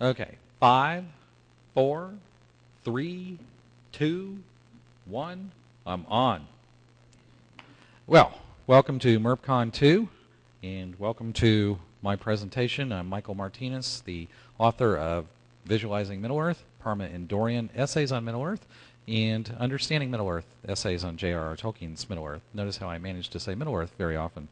Okay, 5, 4, 3, 2, 1. I'm on. Well, welcome to Merp Con II, and welcome to my presentation. I'm Michael Martinez, the author of Visualizing Middle-earth, Parma Endorian, Essays on Middle-earth, and Understanding Middle-earth, Essays on J.R.R. Tolkien's Middle-earth. Notice how I managed to say Middle-earth very often.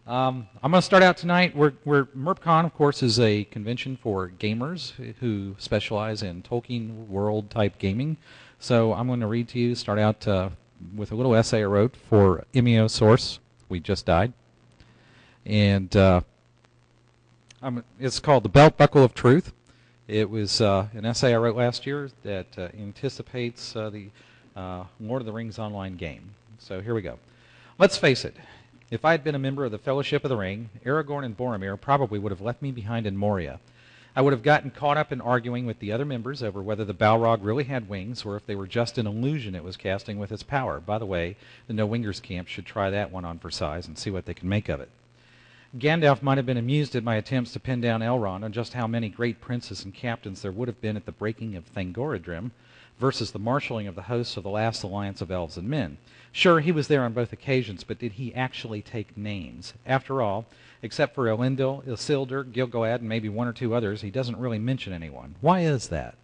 I'm going to start out tonight. MerpCon, of course, is a convention for gamers who specialize in Tolkien world-type gaming. So I'm going to read to you, start out with a little essay I wrote for MEO Source. We just died. And it's called The Belt Buckle of Truth. It was an essay I wrote last year that anticipates the Lord of the Rings online game. So here we go. Let's face it. If I had been a member of the Fellowship of the Ring, Aragorn and Boromir probably would have left me behind in Moria. I would have gotten caught up in arguing with the other members over whether the Balrog really had wings or if they were just an illusion it was casting with its power. By the way, the No-Wingers camp should try that one on for size and see what they can make of it. Gandalf might have been amused at my attempts to pin down Elrond on just how many great princes and captains there would have been at the breaking of Thangorodrim versus the marshalling of the hosts of the last alliance of elves and men. Sure, he was there on both occasions, but did he actually take names? After all, except for Elendil, Isildur, Gil-galad, and maybe one or two others, he doesn't really mention anyone. Why is that?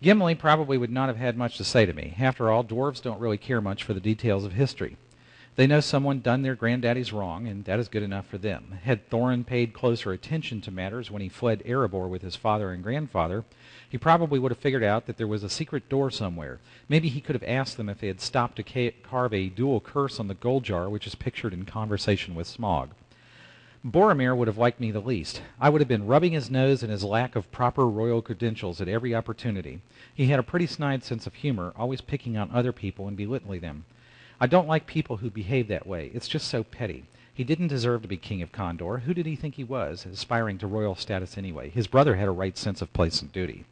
Gimli probably would not have had much to say to me. After all, dwarves don't really care much for the details of history. They know someone done their granddaddies wrong, and that is good enough for them. Had Thorin paid closer attention to matters when he fled Erebor with his father and grandfather, he probably would have figured out that there was a secret door somewhere. Maybe he could have asked them if they had stopped to carve a dual curse on the gold jar, which is pictured in Conversation with Smaug. Boromir would have liked me the least. I would have been rubbing his nose in his lack of proper royal credentials at every opportunity. He had a pretty snide sense of humor, always picking on other people and belittling them. I don't like people who behave that way. It's just so petty. He didn't deserve to be king of Condor. Who did he think he was, aspiring to royal status anyway? His brother had a right sense of place and duty.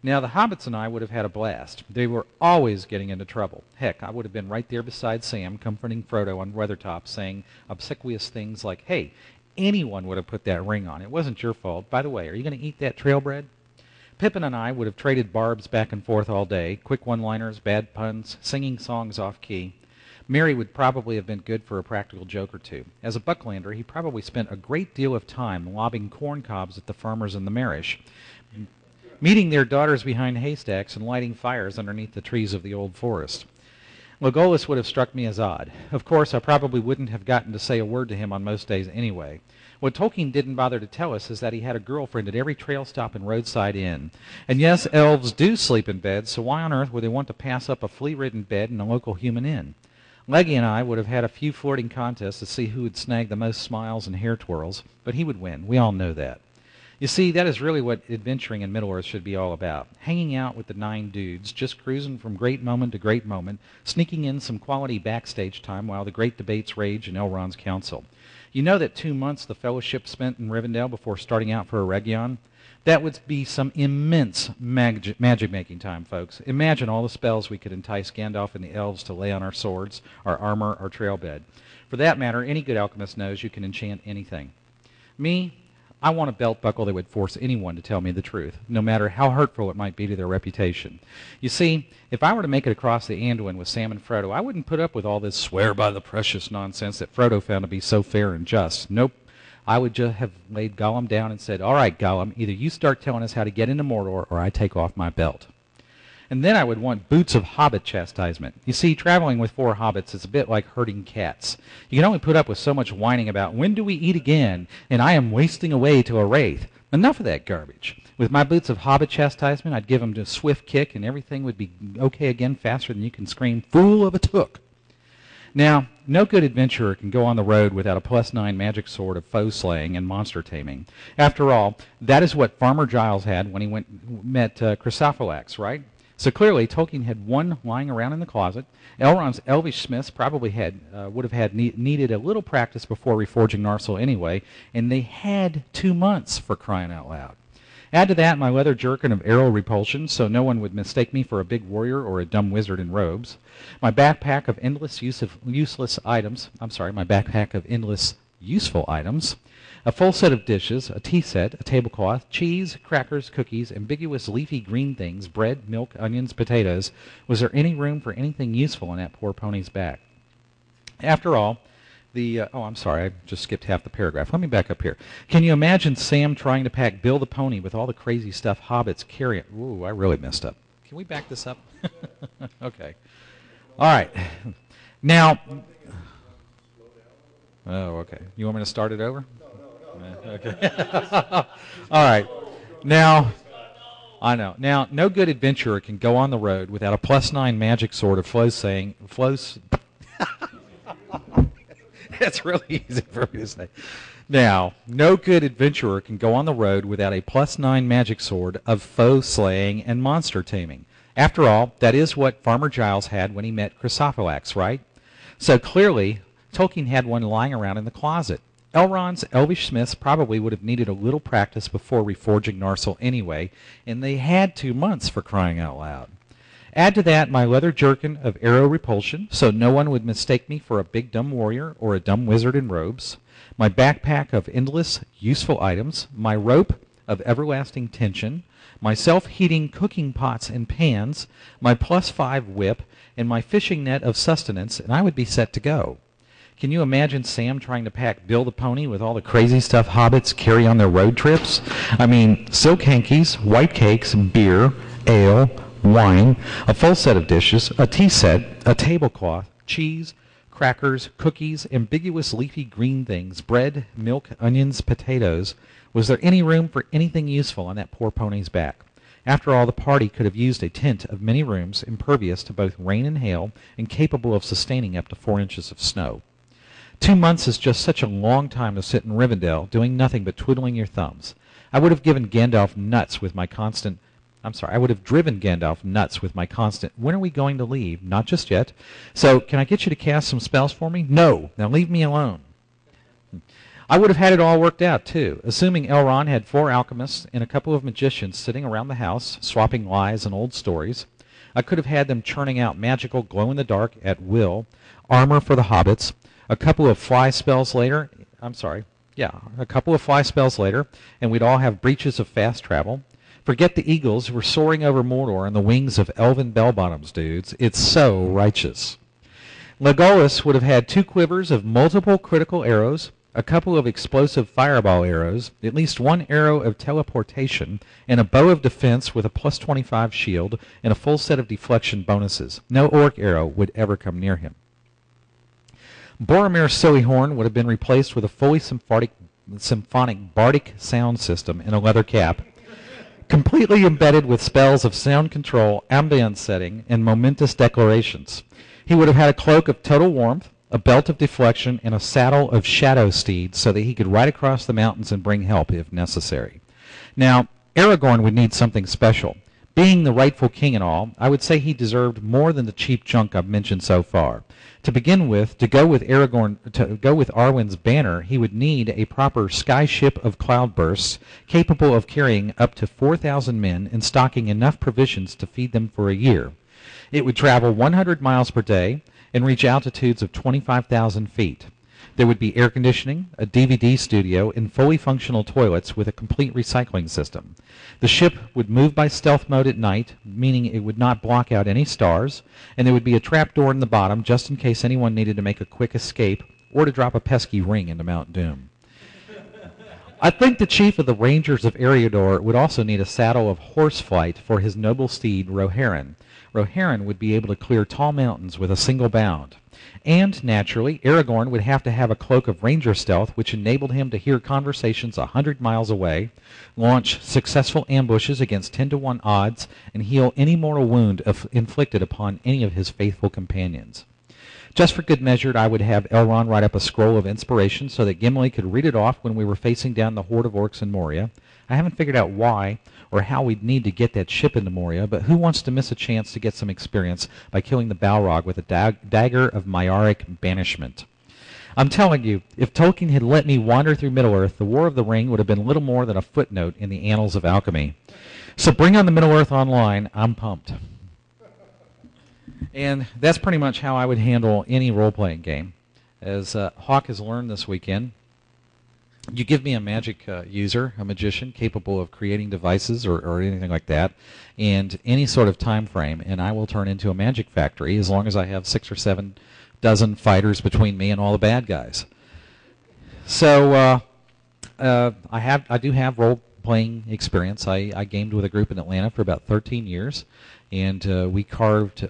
Now, the hobbits and I would have had a blast. They were always getting into trouble. Heck, I would have been right there beside Sam, comforting Frodo on Weathertop, saying obsequious things like, hey, anyone would have put that ring on. It wasn't your fault. By the way, are you going to eat that trail bread? Pippin and I would have traded barbs back and forth all day, quick one-liners, bad puns, singing songs off-key. Merry would probably have been good for a practical joke or two. As a Bucklander, he probably spent a great deal of time lobbing corn cobs at the farmers in the Marish, meeting their daughters behind haystacks and lighting fires underneath the trees of the old forest. Legolas would have struck me as odd. Of course, I probably wouldn't have gotten to say a word to him on most days anyway. What Tolkien didn't bother to tell us is that he had a girlfriend at every trail stop and roadside inn. And yes, elves do sleep in beds, so why on earth would they want to pass up a flea-ridden bed in a local human inn? Leggy and I would have had a few flirting contests to see who would snag the most smiles and hair twirls, but he would win. We all know that. You see, that is really what adventuring in Middle-earth should be all about. Hanging out with the 9 dudes, just cruising from great moment to great moment, sneaking in some quality backstage time while the great debates rage in Elrond's council. You know that 2 months the Fellowship spent in Rivendell before starting out for Eregion? That would be some immense magic-making time, folks. Imagine all the spells we could entice Gandalf and the elves to lay on our swords, our armor, our trailbed. For that matter, any good alchemist knows you can enchant anything. Me, I want a belt buckle that would force anyone to tell me the truth, no matter how hurtful it might be to their reputation. You see, if I were to make it across the Anduin with Sam and Frodo, I wouldn't put up with all this swear by the precious nonsense that Frodo found to be so fair and just. Nope. I would just have laid Gollum down and said, all right, Gollum, either you start telling us how to get into Mordor or I take off my belt. And then I would want boots of hobbit chastisement. You see, traveling with 4 hobbits is a bit like herding cats. You can only put up with so much whining about, when do we eat again, and I am wasting away to a wraith. Enough of that garbage. With my boots of hobbit chastisement, I'd give them a swift kick, and everything would be okay again faster than you can scream, fool of a took. Now, no good adventurer can go on the road without a +9 magic sword of foe slaying and monster taming. After all, that is what Farmer Giles had when he met Chrysophylax, right? So clearly, Tolkien had one lying around in the closet. Elrond's elvish smiths probably would have needed a little practice before reforging Narsil anyway, and they had 2 months, for crying out loud. Add to that my leather jerkin of arrow repulsion, so no one would mistake me for a big warrior or a dumb wizard in robes. My backpack of endless useful items. A full set of dishes, a tea set, a tablecloth, cheese, crackers, cookies, ambiguous leafy green things, bread, milk, onions, potatoes. Was there any room for anything useful on that poor pony's back? After all, oh, I'm sorry, I just skipped half the paragraph. Let me back up here. Can you imagine Sam trying to pack Bill the pony with all the crazy stuff hobbits carry? Ooh, I really messed up. Can we back this up? Okay. All right. Now, oh, okay. You want me to start it over? No. Okay. All right. Now, I know. Now, no good adventurer can go on the road without a +9 magic sword of flows. That's really easy for me to say. Now, no good adventurer can go on the road without a +9 magic sword of foe slaying and monster taming. After all, that is what Farmer Giles had when he met Chrysophylax, right? So clearly, Tolkien had one lying around in the closet. Elrond's elvish smiths probably would have needed a little practice before reforging Narsil anyway, and they had 2 months, for crying out loud. Add to that my leather jerkin of arrow repulsion, so no one would mistake me for a big dumb warrior or a dumb wizard in robes, my backpack of endless useful items, my rope of everlasting tension, my self-heating cooking pots and pans, my +5 whip, and my fishing net of sustenance, and I would be set to go. Can you imagine Sam trying to pack Bill the pony with all the crazy stuff hobbits carry on their road trips? I mean, silk hankies, white cakes, beer, ale, wine, a full set of dishes, a tea set, a tablecloth, cheese, crackers, cookies, ambiguous leafy green things, bread, milk, onions, potatoes. Was there any room for anything useful on that poor pony's back? After all, the party could have used a tent of many rooms, impervious to both rain and hail, and capable of sustaining up to 4 inches of snow. 2 months is just such a long time to sit in Rivendell doing nothing but twiddling your thumbs. I would have driven Gandalf nuts with my constant, when are we going to leave? Not just yet. So, can I get you to cast some spells for me? No. Now leave me alone. I would have had it all worked out, too, assuming Elrond had 4 alchemists and a couple of magicians sitting around the house, swapping lies and old stories. I could have had them churning out magical glow-in-the-dark at will, armor for the hobbits, a couple of fly spells later, and we'd all have breeches of fast travel. Forget the eagles, we're soaring over Mordor on the wings of elven bell-bottoms, dudes. It's so righteous. Legolas would have had 2 quivers of multiple critical arrows, a couple of explosive fireball arrows, at least 1 arrow of teleportation, and a bow of defense with a +25 shield, and a full set of deflection bonuses. No orc arrow would ever come near him. Boromir's Sillyhorn would have been replaced with a fully symphonic bardic sound system and a leather cap, completely embedded with spells of sound control, ambience setting, and momentous declarations. He would have had a cloak of total warmth, a belt of deflection, and a saddle of shadow steeds so that he could ride across the mountains and bring help if necessary. Now, Aragorn would need something special. Being the rightful king and all, I would say he deserved more than the cheap junk I've mentioned so far. To begin with, to go with Arwen's banner, he would need a proper sky ship of cloudbursts capable of carrying up to 4,000 men and stocking enough provisions to feed them for a year. It would travel 100 miles per day and reach altitudes of 25,000 feet. There would be air conditioning, a DVD studio, and fully functional toilets with a complete recycling system. The ship would move by stealth mode at night, meaning it would not block out any stars, and there would be a trapdoor in the bottom just in case anyone needed to make a quick escape or to drop a pesky ring into Mount Doom. I think the chief of the Rangers of Eriador would also need a saddle of horseflight for his noble steed, Rohirrim. Rohirrim would be able to clear tall mountains with a single bound. And, naturally, Aragorn would have to have a cloak of ranger stealth which enabled him to hear conversations 100 miles away, launch successful ambushes against 10-to-1 odds, and heal any mortal wound inflicted upon any of his faithful companions. Just for good measure, I would have Elrond write up a scroll of inspiration so that Gimli could read it off when we were facing down the horde of orcs in Moria. I haven't figured out why or how we'd need to get that ship into Moria, but who wants to miss a chance to get some experience by killing the Balrog with a dagger of Maiaric banishment? I'm telling you, if Tolkien had let me wander through Middle-earth, the War of the Ring would have been little more than a footnote in the annals of alchemy. So bring on the Middle-earth Online. I'm pumped. And that's pretty much how I would handle any role-playing game. As Hawk has learned this weekend, You give me a magic user, a magician, capable of creating devices or anything like that, and any sort of time frame, and I will turn into a magic factory as long as I have 6 or 7 dozen fighters between me and all the bad guys. So I do have role-playing experience. I gamed with a group in Atlanta for about 13 years, and we carved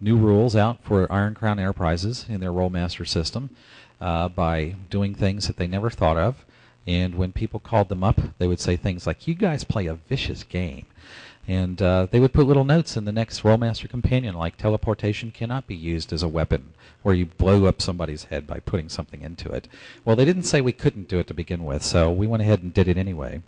new rules out for Iron Crown Enterprises in their Rollmaster system by doing things that they never thought of. And when people called them up, they would say things like, "You guys play a vicious game." And they would put little notes in the next Rollmaster companion, like teleportation cannot be used as a weapon, where you blow up somebody's head by putting something into it. Well, they didn't say we couldn't do it to begin with, so we went ahead and did it anyway.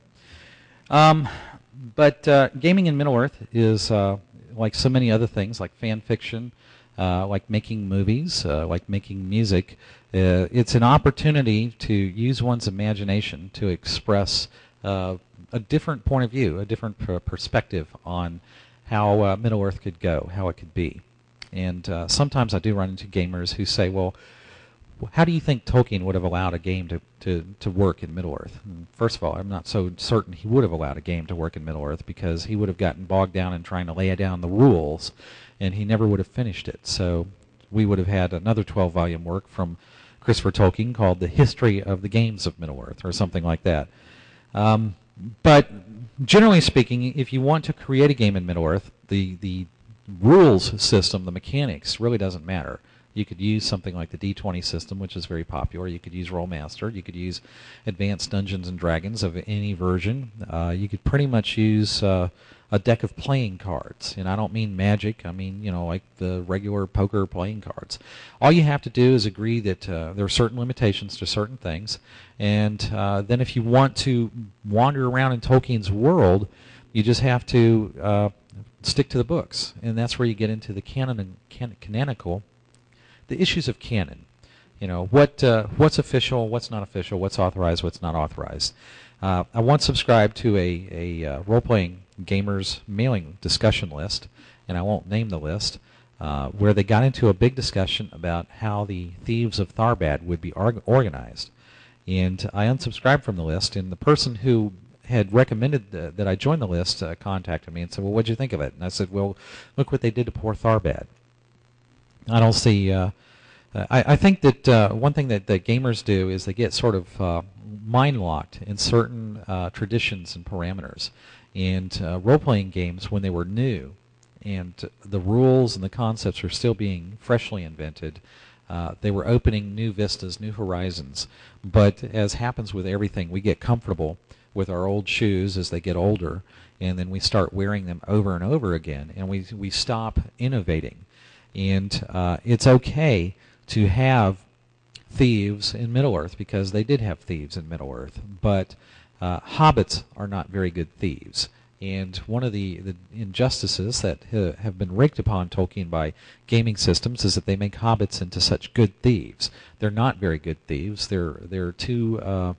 But gaming in Middle-earth is like so many other things, like fan fiction, like making movies, like making music. It's an opportunity to use one's imagination to express a different point of view, a different perspective on how Middle-earth could go, how it could be. And sometimes I do run into gamers who say, well, how do you think Tolkien would have allowed a game to work in Middle-earth? First of all, I'm not so certain he would have allowed a game to work in Middle-earth, because he would have gotten bogged down in trying to lay down the rules, and he never would have finished it. So we would have had another 12-volume work from Christopher Tolkien called The History of the Games of Middle-earth, or something like that. But generally speaking, if you want to create a game in Middle-earth, the rules system, the mechanics, really doesn't matter. You could use something like the D20 system, which is very popular. You could use Rollmaster. You could use Advanced Dungeons and Dragons of any version. You could pretty much use a deck of playing cards. And I don't mean Magic. I mean, you know, like the regular poker playing cards. All you have to do is agree that there are certain limitations to certain things. And then if you want to wander around in Tolkien's world, you just have to stick to the books. And that's where you get into the canon and canonical. The issues of canon, you know, what's official, what's not official, what's authorized, what's not authorized. I once subscribed to a role-playing gamers mailing discussion list, and I won't name the list, where they got into a big discussion about how the Thieves of Tharbad would be organized. And I unsubscribed from the list, and the person who had recommended that I join the list contacted me and said, well, what'd you think of it? And I said, well, look what they did to poor Tharbad. I don't see. I think that one thing that gamers do is they get sort of mind locked in certain traditions and parameters. And role-playing games, when they were new, and the rules and the concepts were still being freshly invented, they were opening new vistas, new horizons. But as happens with everything, we get comfortable with our old shoes as they get older, and then we start wearing them over and over again, and we stop innovating. And it's okay to have thieves in Middle-earth, because they did have thieves in Middle-earth, but hobbits are not very good thieves. And one of the injustices that have been raked upon Tolkien by gaming systems is that they make hobbits into such good thieves. They're not very good thieves. They're too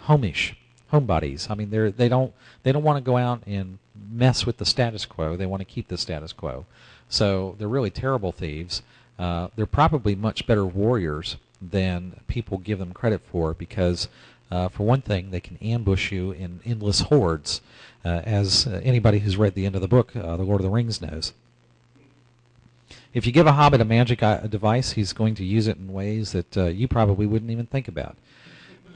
homebodies. I mean, they don't want to go out and mess with the status quo. They want to keep the status quo. So they're really terrible thieves. They're probably much better warriors than people give them credit for, because for one thing, they can ambush you in endless hordes, as anybody who's read the end of the book, The Lord of the Rings, knows. If you give a hobbit a magic device, he's going to use it in ways that you probably wouldn't even think about.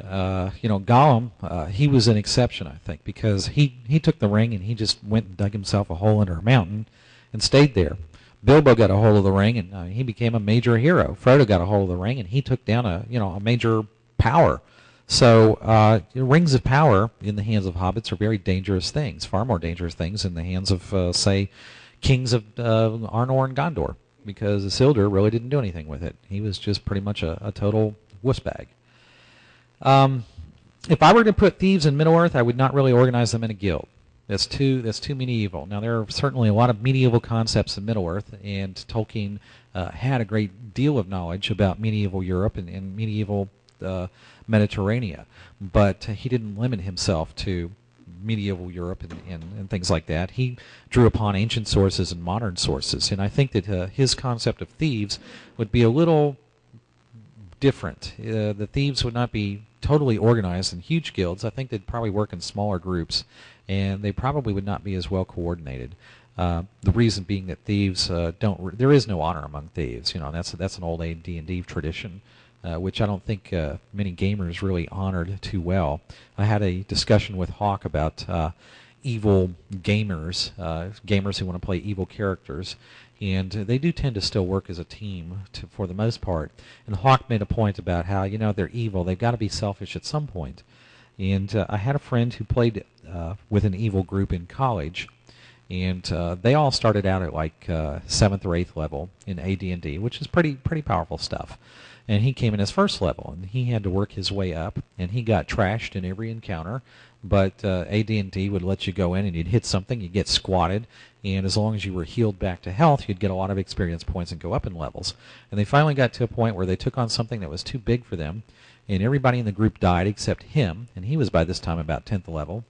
You know, Gollum, he was an exception, I think, because he took the ring and he just went and dug himself a hole under a mountain and stayed there. Bilbo got a hold of the ring and he became a major hero. Frodo got a hold of the ring and he took down a major power. So rings of power in the hands of hobbits are very dangerous things, far more dangerous things in the hands of, say, kings of Arnor and Gondor, because Isildur really didn't do anything with it. He was just pretty much a total wussbag. If I were to put thieves in Middle-earth, I would not really organize them in a guild. That's too medieval. Now, there are certainly a lot of medieval concepts in Middle-earth, and Tolkien had a great deal of knowledge about medieval Europe and medieval Mediterranean, but he didn't limit himself to medieval Europe and things like that. He drew upon ancient sources and modern sources, and I think that his concept of thieves would be a little different. The thieves would not be totally organized in huge guilds, I think they'd probably work in smaller groups, and they probably would not be as well coordinated. The reason being that thieves there is no honor among thieves. You know, that's an old D&D tradition, which I don't think many gamers really honored too well. I had a discussion with Hawk about evil gamers, gamers who want to play evil characters, and they do tend to still work as a team for the most part. And Hawk made a point about how, you know, they're evil, they've got to be selfish at some point. And I had a friend who played with an evil group in college, and they all started out at like 7th or 8th level in AD&D, which is pretty powerful stuff. And he came in his first level, and he had to work his way up, and he got trashed in every encounter. But AD&D would let you go in, and you'd hit something, you'd get squatted, and as long as you were healed back to health, you'd get a lot of experience points and go up in levels. And they finally got to a point where they took on something that was too big for them, and everybody in the group died except him, and he was by this time about 10th level.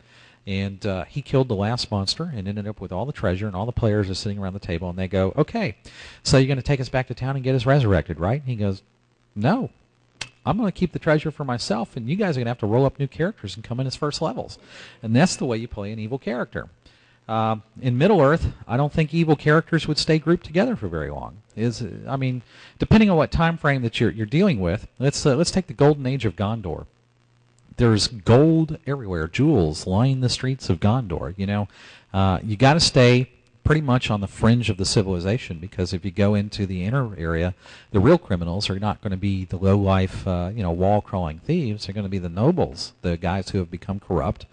And he killed the last monster and ended up with all the treasure, and all the players are sitting around the table, and they go, "Okay, so you're going to take us back to town and get us resurrected, right?" And he goes, "No. I'm going to keep the treasure for myself, and you guys are going to have to roll up new characters and come in as first levels." And that's the way you play an evil character. In Middle-earth, I don't think evil characters would stay grouped together for very long. I mean, depending on what time frame that you're dealing with, let's take the Golden Age of Gondor. There's gold everywhere, jewels lining the streets of Gondor. You know, you got to stay pretty much on the fringe of the civilization, because if you go into the inner area, the real criminals are not going to be the low-life, wall-crawling thieves. They're going to be the nobles, the guys who have become corrupt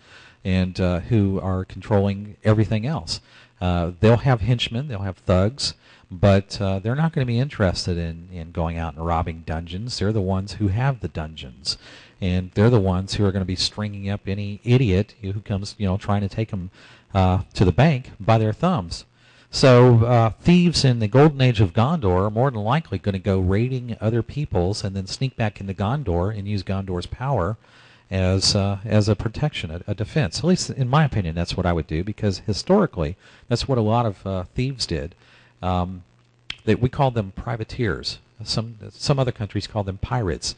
and who are controlling everything else. They'll have henchmen, they'll have thugs, but they're not going to be interested in going out and robbing dungeons. They're the ones who have the dungeons, and they're the ones who are going to be stringing up any idiot who comes, trying to take them to the bank by their thumbs. So thieves in the Golden Age of Gondor are more than likely going to go raiding other people's and then sneak back into Gondor and use Gondor's power as a protection, a defense. At least in my opinion, that's what I would do, because historically that's what a lot of thieves did. We called them privateers. Some other countries call them pirates.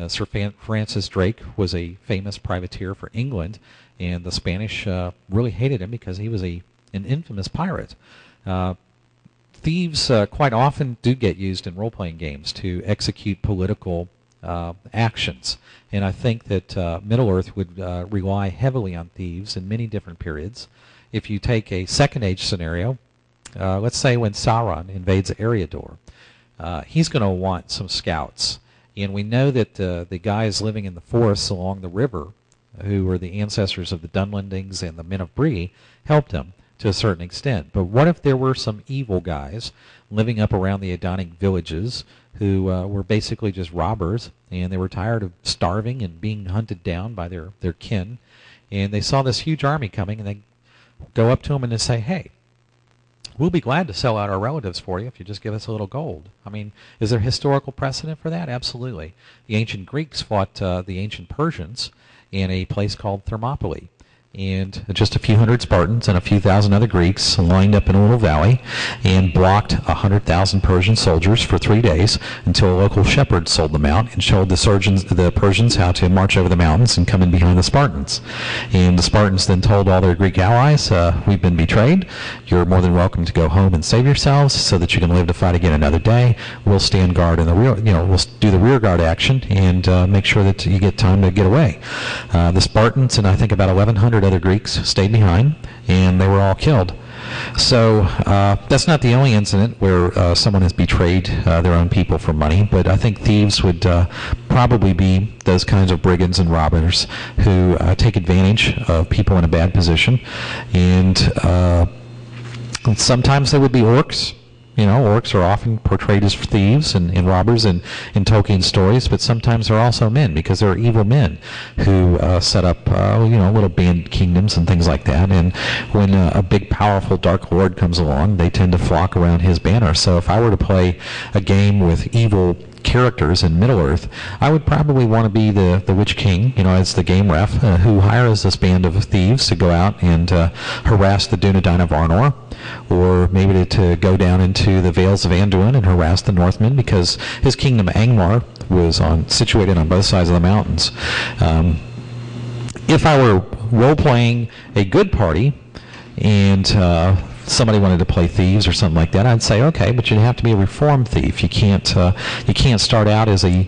Sir Francis Drake was a famous privateer for England, and the Spanish really hated him because he was an infamous pirate. Thieves quite often do get used in role-playing games to execute political actions, and I think that Middle-earth would rely heavily on thieves in many different periods. If you take a Second Age scenario, let's say when Sauron invades Eriador, he's going to want some scouts. And we know that the guys living in the forests along the river, who were the ancestors of the Dunlendings and the Men of Bree, helped him to a certain extent. But what if there were some evil guys living up around the Adonic villages who were basically just robbers, and they were tired of starving and being hunted down by their kin, and they saw this huge army coming, and they go up to them and they say, "Hey, we'll be glad to sell out our relatives for you if you just give us a little gold." I mean, is there historical precedent for that? Absolutely. The ancient Greeks fought the ancient Persians in a place called Thermopylae. And just a few hundred Spartans and a few thousand other Greeks lined up in a little valley and blocked 100,000 Persian soldiers for 3 days until a local shepherd sold them out and showed the Persians how to march over the mountains and come in behind the Spartans. And the Spartans then told all their Greek allies, "We've been betrayed. You're more than welcome to go home and save yourselves so that you can live to fight again another day. We'll stand guard in the rear, we'll do the rear guard action and make sure that you get time to get away." The Spartans and I think about 1,100 other Greeks stayed behind, and they were all killed. So that's not the only incident where someone has betrayed their own people for money, but I think thieves would probably be those kinds of brigands and robbers who take advantage of people in a bad position. And sometimes they would be orcs. Orcs are often portrayed as thieves and robbers in Tolkien stories, but sometimes they're also men, because they're evil men who set up, little band kingdoms and things like that. And when a big, powerful Dark Lord comes along, they tend to flock around his banner. So if I were to play a game with evil characters in Middle-earth, I would probably want to be the Witch King, as the game ref, who hires this band of thieves to go out and harass the Dunedain of Arnor, or maybe to go down into the Vales of Anduin and harass the Northmen, because his kingdom Angmar was situated on both sides of the mountains. If I were role-playing a good party and somebody wanted to play thieves or something like that, I'd say, okay, but you'd have to be a reformed thief. You can't start out as a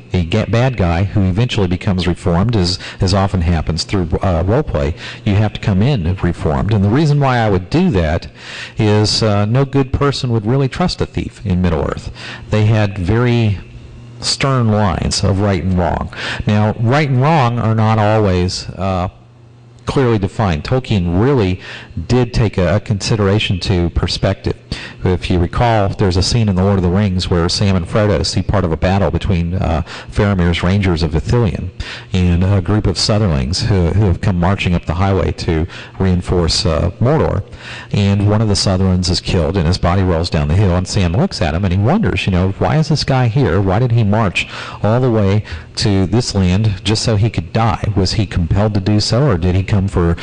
bad guy who eventually becomes reformed, as often happens through role-play. You have to come in reformed. And the reason why I would do that is no good person would really trust a thief in Middle-earth. They had very stern lines of right and wrong. Now, right and wrong are not always clearly defined. Tolkien really did take a consideration to perspective. If you recall, there's a scene in The Lord of the Rings where Sam and Frodo see part of a battle between Faramir's Rangers of Ithilien and a group of Southerlings who have come marching up the highway to reinforce Mordor. And one of the Southerlings is killed and his body rolls down the hill, and Sam looks at him and he wonders, why is this guy here? Why did he march all the way to this land just so he could die? Was he compelled to do so, or did he come for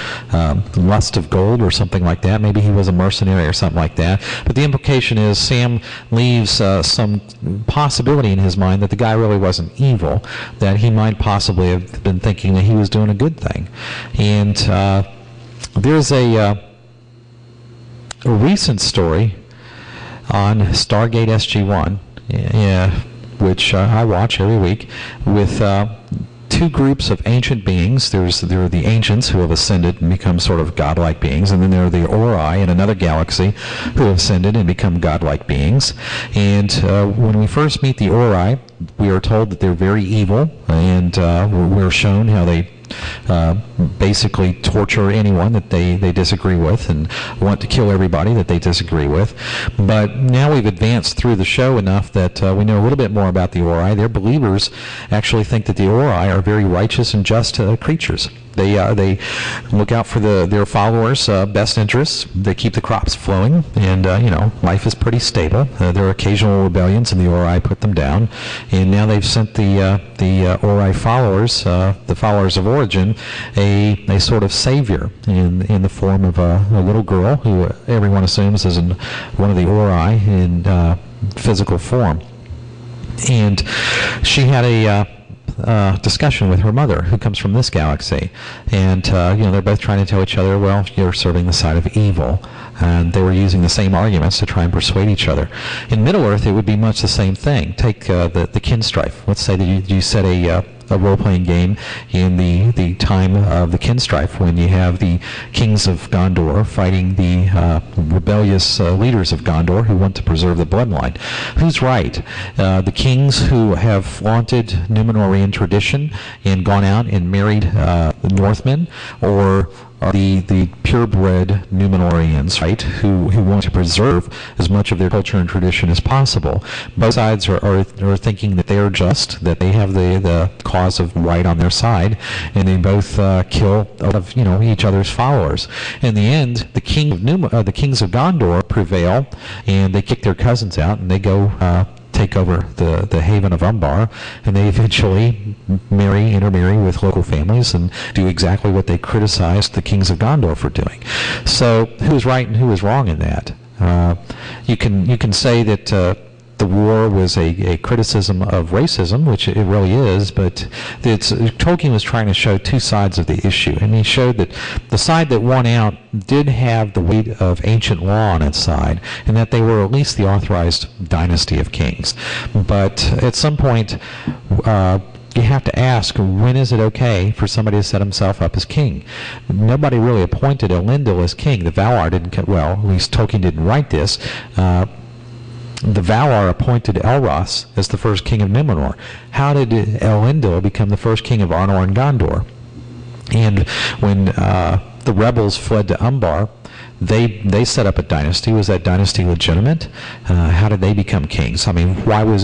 lust of gold or something like that? Maybe he was a mercenary or something like that. But the implication is Sam leaves some possibility in his mind that the guy really wasn't evil, that he might possibly have been thinking that he was doing a good thing. And there's a recent story on Stargate SG-1, which I watch every week, with two groups of ancient beings. There are the ancients who have ascended and become sort of godlike beings, and then there are the Ori in another galaxy who have ascended and become godlike beings. And when we first meet the Ori, we are told that they're very evil, and we're shown how they basically torture anyone that they disagree with and want to kill everybody that they disagree with. But now we've advanced through the show enough that we know a little bit more about the Ori. Their believers actually think that the Ori are very righteous and just creatures. They look out for their followers' best interests. They keep the crops flowing, and life is pretty stable. There are occasional rebellions, and the Ori put them down. And now they've sent the Ori followers, the followers of Origin, a sort of savior in the form of a little girl who everyone assumes is one of the Ori in physical form. And she had a discussion with her mother, who comes from this galaxy, and they're both trying to tell each other, well, you're serving the side of evil, and they were using the same arguments to try and persuade each other. In Middle-earth, it would be much the same thing. Take the kin strife. Let's say that you set a role-playing game in the time of the kin strife, when you have the kings of Gondor fighting the rebellious leaders of Gondor who want to preserve the bloodline. Who's right? The kings who have flaunted Numenorean tradition and gone out and married Northmen, or the purebred Numenorians, right, who want to preserve as much of their culture and tradition as possible? Both sides are thinking that they are just, that they have the cause of right on their side, and they both kill each other's followers. In the end, the kings of Gondor prevail, and they kick their cousins out, and they go take over the haven of Umbar, and they eventually intermarry with local families and do exactly what they criticized the kings of Gondor for doing. So who is right and who is wrong in that? You can say that the war was a criticism of racism, which it really is, but Tolkien was trying to show two sides of the issue, and he showed that the side that won out did have the weight of ancient law on its side, and that they were at least the authorized dynasty of kings. But at some point, you have to ask, when is it okay for somebody to set himself up as king? Nobody really appointed Elendil as king. The Valar didn't, well, at least Tolkien didn't write this. The Valar appointed Elros as the first king of Numenor. How did Elendil become the first king of Arnor and Gondor? And when the rebels fled to Umbar, they set up a dynasty. Was that dynasty legitimate? How did they become kings? I mean, why was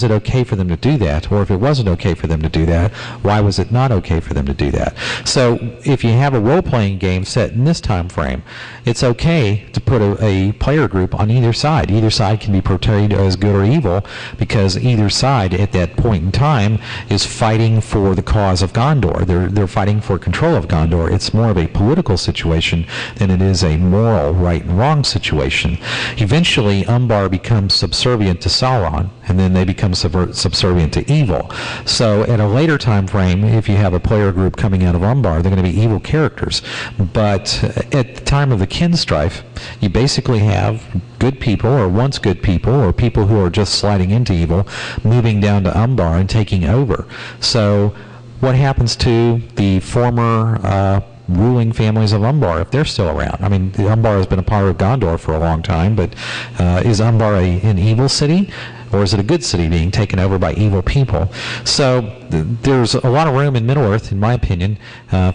it okay for them to do that? Or if it wasn't okay for them to do that, why was it not okay for them to do that? So if you have a role-playing game set in this time frame, it's okay to put a player group on either side. Either side can be portrayed as good or evil, because either side at that point in time is fighting for the cause of Gondor. They're fighting for control of Gondor. It's more of a political situation than it is a moral moral right and wrong situation. Eventually, Umbar becomes subservient to Sauron, and then they become subservient to evil. So at a later time frame, if you have a player group coming out of Umbar, they're going to be evil characters. But at the time of the kin strife, you basically have good people, or once good people, or people who are just sliding into evil, moving down to Umbar and taking over. So what happens to the former ruling families of Umbar if they're still around? I mean, Umbar has been a part of Gondor for a long time, but is Umbar an evil city, or is it a good city being taken over by evil people? So there's a lot of room in Middle-earth, in my opinion,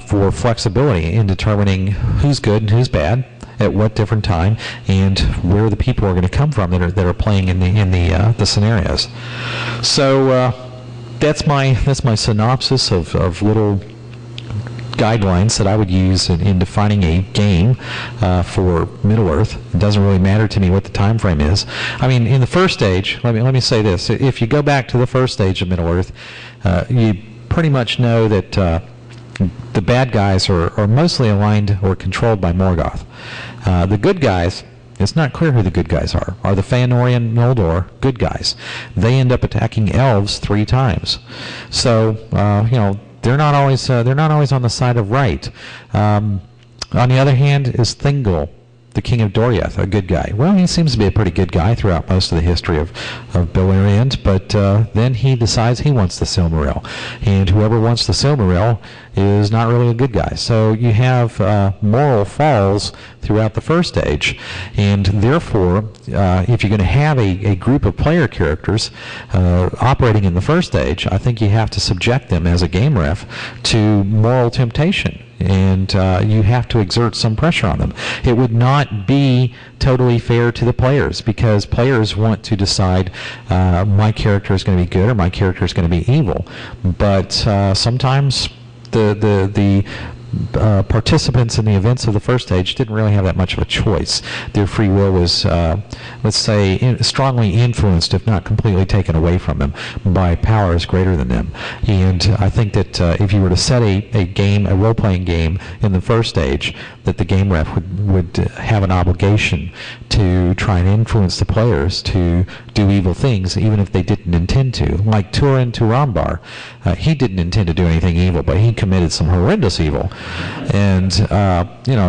for flexibility in determining who's good and who's bad at what different time, and where the people are going to come from that are playing in the scenarios. So that's my synopsis of little guidelines that I would use in defining a game for Middle-earth. It doesn't really matter to me what the time frame is. I mean, in the first stage, let me say this: if you go back to the first stage of Middle-earth, you pretty much know that the bad guys are mostly aligned or controlled by Morgoth. The good guys, it's not clear who the good guys are the Fëanorian Noldor good guys. They end up attacking elves 3 times. So, they're not always on the side of right. On the other hand is Thingol, the king of Doriath, a good guy. Well, he seems to be a pretty good guy throughout most of the history of Beleriand, but then he decides he wants the Silmaril, and whoever wants the Silmaril is not really a good guy. So you have moral falls throughout the first stage, and therefore, if you're going to have a group of player characters operating in the first stage, I think you have to subject them as a game ref to moral temptation, and you have to exert some pressure on them. It would not be totally fair to the players, because players want to decide my character is going to be good or my character is going to be evil. But sometimes the participants in the events of the first stage didn't really have that much of a choice. Their free will was, let's say, strongly influenced, if not completely taken away from them, by powers greater than them. And I think that if you were to set a role-playing game in the first stage, that the game ref would have an obligation to try and influence the players to do evil things, even if they didn't intend to. Like Turin Turambar, he didn't intend to do anything evil, but he committed some horrendous evil. And,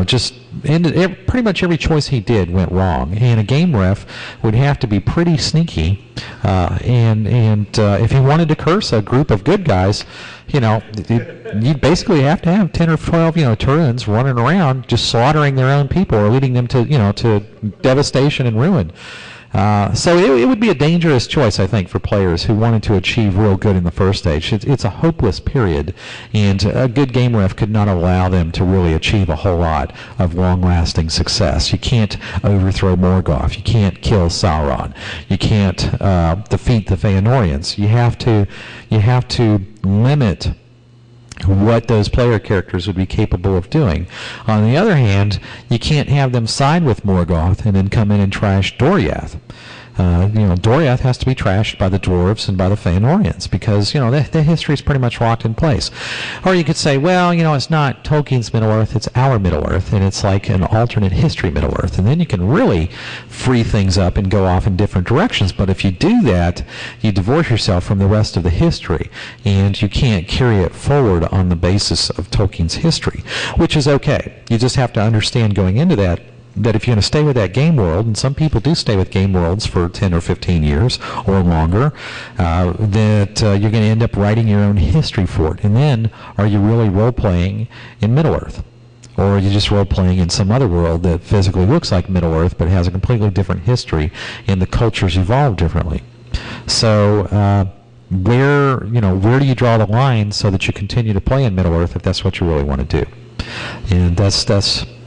just pretty much every choice he did went wrong. And a game ref would have to be pretty sneaky. And if he wanted to curse a group of good guys, you'd basically have to have 10 or 12, Turins running around just slaughtering their own people or leading them to devastation and ruin. So it would be a dangerous choice, I think, for players who wanted to achieve real good in the first stage. It's a hopeless period, and a good game ref could not allow them to really achieve a whole lot of long-lasting success. You can't overthrow Morgoth. You can't kill Sauron. You can't defeat the Fëanorians. You have to limit what those player characters would be capable of doing. On the other hand, you can't have them side with Morgoth and then come in and trash Doriath. Doriath has to be trashed by the dwarves and by the Fëanorians, because the history is pretty much locked in place. Or you could say, well, it's not Tolkien's Middle-earth, it's our Middle-earth, and it's like an alternate history Middle-earth, and then you can really free things up and go off in different directions. But if you do that, you divorce yourself from the rest of the history, and you can't carry it forward on the basis of Tolkien's history, which is okay. You just have to understand going into that if you're going to stay with that game world, and some people do stay with game worlds for 10 or 15 years or longer, that you're going to end up writing your own history for it. And then, are you really role-playing in Middle-earth? Or are you just role-playing in some other world that physically looks like Middle-earth but has a completely different history and the cultures evolve differently? So where do you draw the line so that you continue to play in Middle-earth if that's what you really want to do? And that's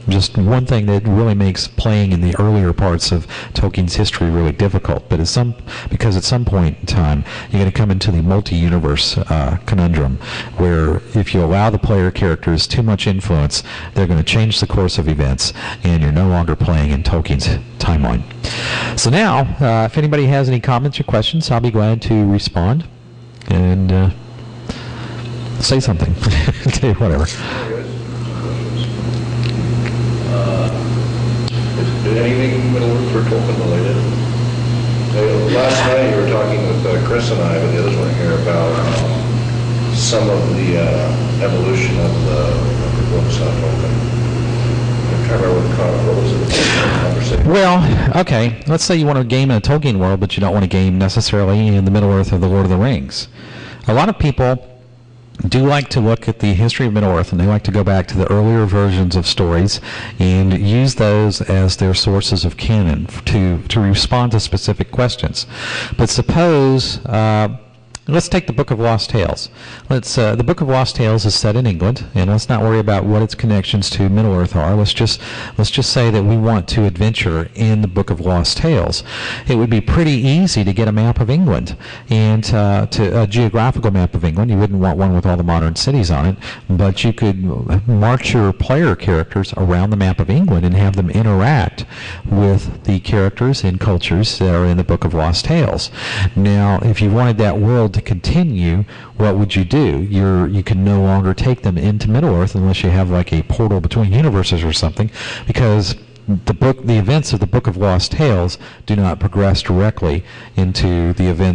just one thing that really makes playing in the earlier parts of Tolkien's history really difficult. But because at some point in time, you're going to come into the multi-universe conundrum, where if you allow the player characters too much influence, they're going to change the course of events, and you're no longer playing in Tolkien's timeline. So now, if anybody has any comments or questions, I'll be glad to respond and say something. Whatever. Chris and I, but the others weren't here, about some of the evolution of the books on Tolkien. I'm trying to remember what was the conversation. Well, okay, let's say you want to game in a Tolkien world, but you don't want to game necessarily in the Middle-earth of the Lord of the Rings. A lot of people do like to look at the history of Middle-earth, and they like to go back to the earlier versions of stories and use those as their sources of canon to respond to specific questions. But suppose, let's take the Book of Lost Tales. The Book of Lost Tales is set in England, and let's not worry about what its connections to Middle-earth are. Let's just say that we want to adventure in the Book of Lost Tales. It would be pretty easy to get a map of England, and a geographical map of England. You wouldn't want one with all the modern cities on it, but you could march your player characters around the map of England and have them interact with the characters and cultures that are in the Book of Lost Tales. Now, if you wanted that world to continue, what would you do? You can no longer take them into Middle-earth unless you have like a portal between universes or something, because the events of the Book of Lost Tales do not progress directly into the events